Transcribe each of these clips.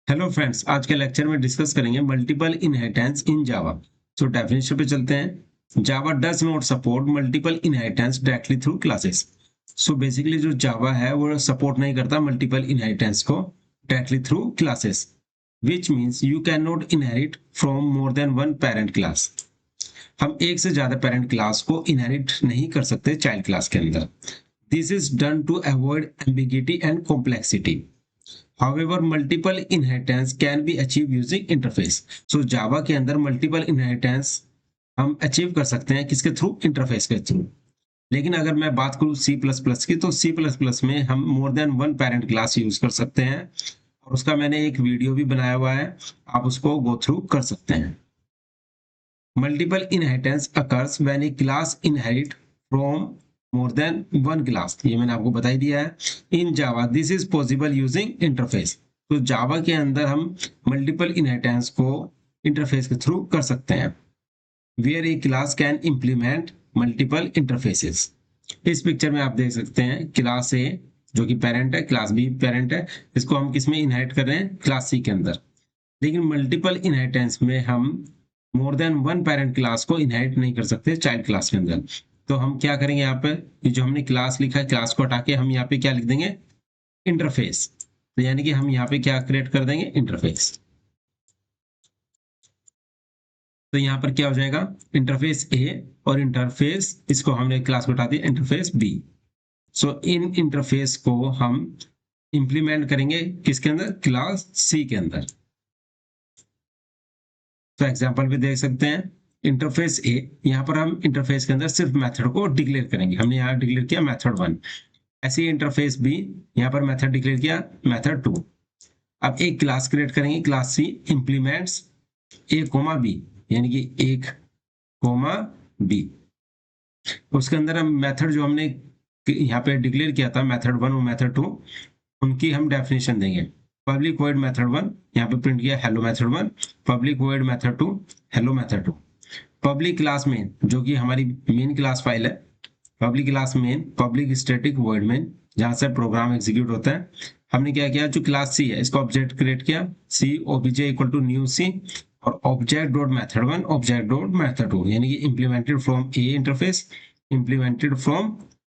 Hello friends, आज के lecture में डिस्कस करेंगे multiple inheritance in Java. So definition पे चलते हैं। Java does not support multiple inheritance directly through classes. So basically जो जावा है वो सपोर्ट नहीं करता मल्टीपल इनहेरिटेंस को directly through classes, which means you can not inherit from more than one parent class. हम एक से ज्यादा पेरेंट क्लास को इनहेरिट नहीं कर सकते चाइल्ड क्लास के अंदर। This is done to avoid ambiguity and complexity. However, multiple inheritance can be achieved using interface. So Java के अंदर multiple inheritance हम अचीव कर सकते हैं किसके थ्रू? इंटरफेस के थ्रू। लेकिन अगर मैं बात करूँ C++ की, तो C++ में हम मोर than one parent class use कर सकते हैं, और उसका मैंने एक वीडियो भी बनाया हुआ है, आप उसको गो थ्रू कर सकते हैं। Multiple inheritance occurs when a class inherit from more than one class, ये मैंने आपको बता ही दिया है। In Java this is possible using interface. तो जावा के अंदर हम मल्टीपल इनहेरिटेंस को इंटरफेस के थ्रू कर सकते हैं, where a class can implement multiple interfaces. इस पिक्चर में आप देख सकते हैं क्लास ए जो कि पेरेंट है, क्लास बी पेरेंट है, इसको हम किस में इनहेरिट कर रहे हैं? क्लास सी के अंदर। लेकिन मल्टीपल इनहेरिटेंस में हम मोर देन वन पेरेंट क्लास को इनहेरिट नहीं कर सकते चाइल्ड क्लास के अंदर। तो हम क्या करेंगे? यहाँ पे ये जो हमने क्लास लिखा है, क्लास को हटा के हम यहाँ पे क्या लिख देंगे? इंटरफेस। तो यानी कि हम यहाँ पे क्या क्रिएट कर देंगे? इंटरफेस। तो यहाँ पर क्या हो जाएगा? इंटरफेस ए, और इंटरफेस इसको हमने क्लास को हटा दिया, इंटरफेस बी। सो इन इंटरफेस को हम इंप्लीमेंट करेंगे किसके अंदर? क्लास सी के अंदर। तो एग्जांपल भी देख सकते हैं। इंटरफेस ए, यहाँ पर हम इंटरफेस के अंदर सिर्फ मेथड को डिक्लेयर करेंगे। हमने यहाँ डिक्लेयर किया मेथड 1। ऐसे ही इंटरफेस बी, यहाँ पर मेथड डिक्लेयर किया मेथड 2। अब एक क्लास क्रिएट करेंगे, क्लास सी इंप्लीमेंट्स ए कोमा बी, यानी कि एक कोमा बी। उसके अंदर हम मेथड जो हमने यहाँ पे डिक्लेयर किया था मेथड 1 और मेथड 2, उनकी हम डेफिनेशन देंगे। पब्लिक वॉइड मेथड 1, यहाँ पे प्रिंट किया hello method 1। Public void method 2, hello method 2। Public class main जो कि हमारी मेन क्लास फाइल है, public class main, public static void main, जहां से प्रोग्राम एग्जीक्यूट होता है। हमने क्या किया? जो क्लास सी है इसका ऑब्जेक्ट क्रिएट किया, C OBJ equal to new C, और object dot method 1, object dot method 2, यानी कि implemented from A interface, implemented from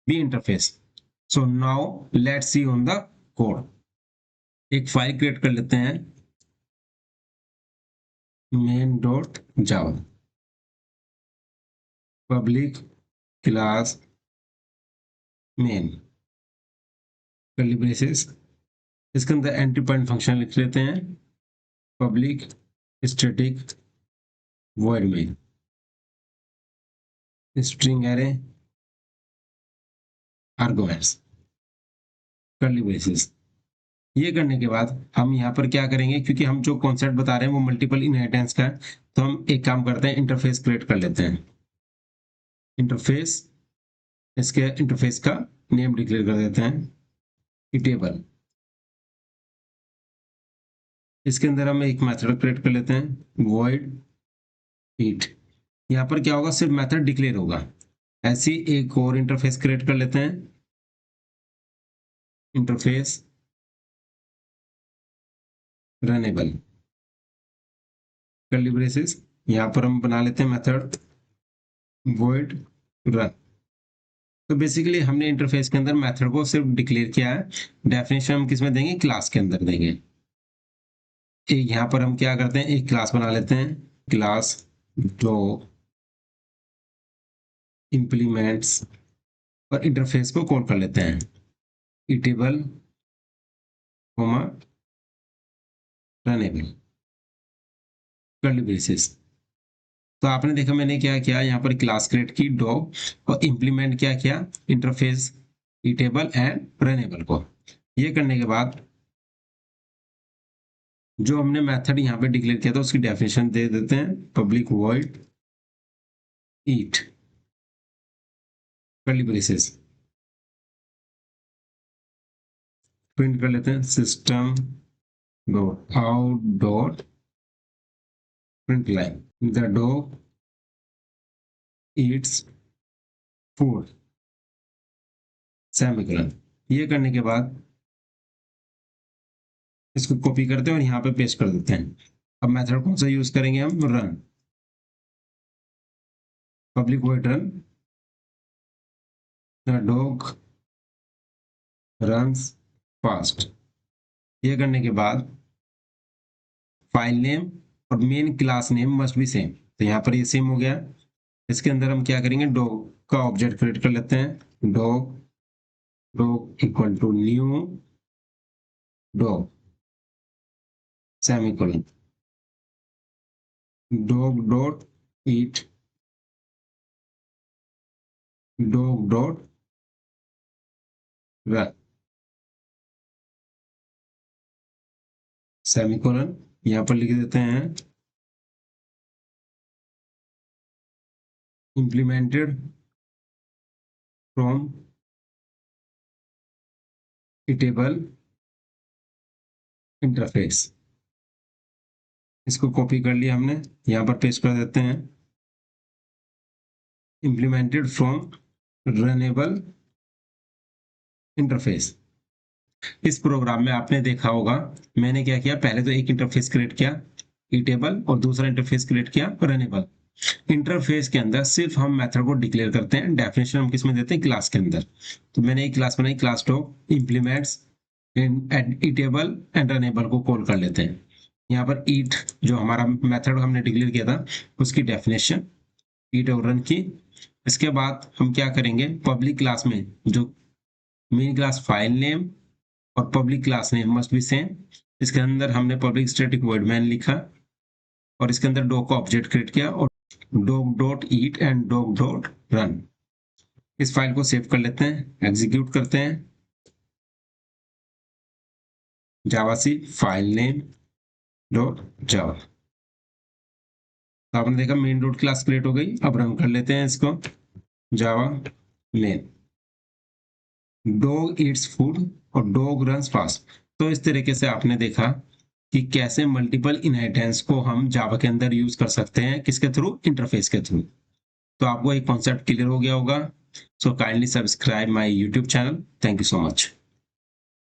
B interface. So now let's see on the code. एक file create कर लेते हैं, main dot Java, public class main, curly braces, इसके अंदर entry point function लिख लेते हैं, public static void main, string array arguments, curly braces. ये करने के बाद हम यहाँ पर क्या करेंगे? क्योंकि हम जो कॉन्सेप्ट बता रहे हैं वो मल्टीपल इनहेरिटेंस का है, तो हम एक काम करते हैं, इंटरफेस क्रिएट कर लेते हैं। इंटरफेस, इसके इंटरफेस का नेम डिक्लेयर कर देते हैं टेबल। इसके अंदर हम एक मेथड क्रिएट कर लेते हैं, void it। यहाँ पर क्या होगा? सिर्फ मेथड डिक्लेयर होगा। ऐसी एक और इंटरफेस क्रिएट कर लेते हैं, इंटरफेस रनेबल, कर्ली ब्रेसेस। यहाँ पर हम बना लेते हैं मेथड void run। तो बेसिकली हमने इंटरफेस के अंदर मेथड को सिर्फ डिक्लेयर किया है, डेफिनेशन हम किस में देंगे? क्लास के अंदर देंगे। एक यहाँ पर हम क्या करते हैं? एक क्लास बना लेते हैं, क्लास जो इंप्लीमेंट्स, और इंटरफेस को कॉल कर लेते हैं eatable comma runnable, curly braces. तो आपने देखा मैंने क्या किया? यहाँ पर क्लास क्रिएट की डॉ, और इंप्लीमेंट क्या किया? इंटरफेस इटेबल एंड रनेबल को। ये करने के बाद जो हमने मेथड यहाँ पे डिक्लेयर किया था उसकी डेफिनेशन दे देते हैं, पब्लिक वॉइड ईट, कर्ली ब्रेसेस, प्रिंट कर लेते हैं system dot out dot print line the dog Yeats food, semicolon. ये करने के बाद इसको कॉपी करते हैं और यहाँ पे पेस्ट कर देते हैं। अब मेथड कौन सा यूज करेंगे हम, run, public void run, the dog runs fast. ये करने के बाद फाइल नेम और main class name must be same, तो यहाँ पर ये सेम हो गया। इसके अंदर हम क्या करेंगे, डॉग का ऑब्जेक्ट क्रिएट कर लेते हैं, dog dog equal to new dog semicolon, dog dot eat dog dot run semicolon. यहाँ पर लिख देते हैं implemented from eatable इंटरफेस। इसको कॉपी कर लिया हमने, यहाँ पर पेस्ट कर देते हैं implemented from रनेबल इंटरफेस। इस प्रोग्राम में आपने देखा होगा मैंने क्या किया, पहले तो एक इंटरफेस क्रिएट किया ईटेबल और दूसरा इंटरफेस क्रिएट किया रनेबल। इंटरफेस के अंदर सिर्फ हम मेथड को डिक्लेयर करते हैं, डेफिनेशन हम किस में देते हैं, क्लास के अंदर। तो मैंने एक क्लास बनाई, class dog implements eatable and runnable को कॉल कर लेते हैं। यहाँ पर ईट जो हमारा मेथड हमने डिक्लेयर किया था उसकी डेफिनेशन ईट और रन की। इसके बाद हम क्या करेंगे, पब्लिक क्लास में जो मेन क्लास फाइल नेम और public class name must be same, इसके अंदर हमने पब्लिक स्टैटिक वॉइड मैन लिखा और इसके अंदर डॉग का ऑब्जेक्ट क्रिएट किया और dog dot eat and dog dot run. इस फाइल को सेव कर लेते हैं, एग्जीक्यूट करते हैं, जावासी फाइल नेम डॉट जावा। तो आपने देखा मेन डॉट क्लास क्रिएट हो गई। अब रन कर लेते हैं इसको, जावा मेन डॉग ईट्स फूड और डॉग रन्स फास्ट। तो इस तरीके से आपने देखा कि कैसे मल्टीपल इनहेरिटेंस को हम जावा के अंदर यूज कर सकते हैं, किसके थ्रू, इंटरफेस के थ्रू। तो आपको एक कॉन्सेप्ट क्लियर हो गया होगा। So kindly subscribe my YouTube channel. Thank you so much.